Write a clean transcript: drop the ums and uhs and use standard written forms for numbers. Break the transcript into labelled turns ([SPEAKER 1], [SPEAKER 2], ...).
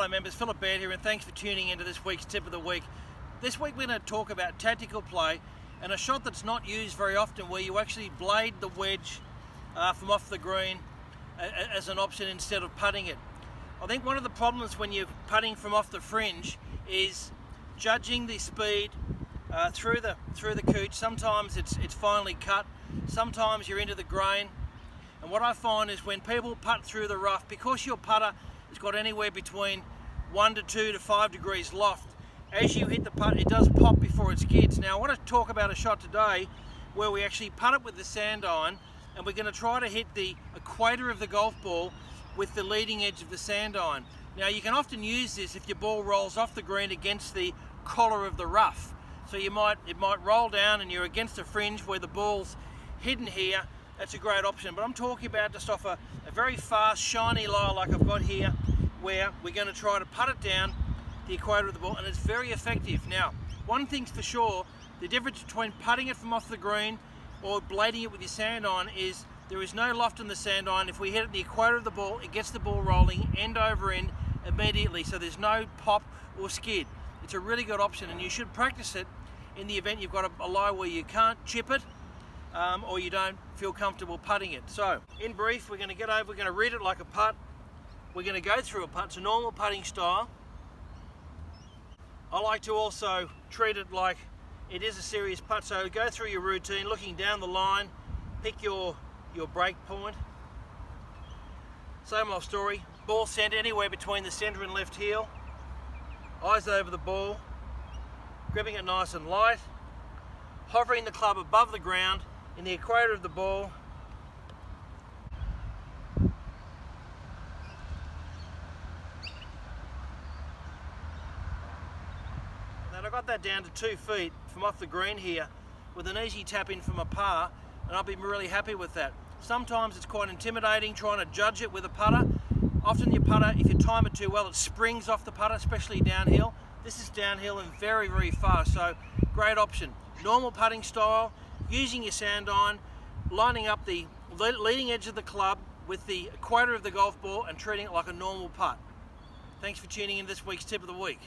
[SPEAKER 1] Hello members, Baird here, and thanks for tuning into this week's Tip of the Week. This week we're going to talk about tactical play and a shot that's not used very often, where you actually blade the wedge from off the green as an option instead of putting it. I think one of the problems when you're putting from off the fringe is judging the speed through the cooch. Sometimes it's finely cut, sometimes you're into the grain, and what I find is when people putt through the rough, because your putter has got anywhere between 1 to 2 to 5 degrees loft, as you hit the putt it does pop before it skids. Now I want to talk about a shot today where we actually putt it with the sand iron, and we're going to try to hit the equator of the golf ball with the leading edge of the sand iron. Now you can often use this if your ball rolls off the green against the collar of the rough. So it might roll down and you're against the fringe where the ball's hidden here. That's a great option. But I'm talking about just off a very fast, shiny lie like I've got here, where we're going to try to putt it down the equator of the ball, and it's very effective. Now, one thing's for sure, the difference between putting it from off the green or blading it with your sand iron is there is no loft in the sand iron. If we hit it the equator of the ball, it gets the ball rolling end over end immediately, so there's no pop or skid. It's a really good option, and you should practice it in the event you've got a lie where you can't chip it or you don't feel comfortable putting it. So in brief, we're going to read it like a putt. We're going to go through a putt. It's a normal putting style. I like to also treat it like it is a serious putt, so go through your routine looking down the line, pick your break point. Same old story, ball sent anywhere between the centre and left heel, eyes over the ball, gripping it nice and light, hovering the club above the ground in the equator of the ball. And I got that down to 2 feet from off the green here with an easy tap in from a par, and I'll be really happy with that. Sometimes it's quite intimidating trying to judge it with a putter. Often your putter, if you time it too well, it springs off the putter, especially downhill. This is downhill and very, very fast, so great option. Normal putting style, using your sand iron, lining up the leading edge of the club with the equator of the golf ball and treating it like a normal putt. Thanks for tuning in this week's Tip of the Week.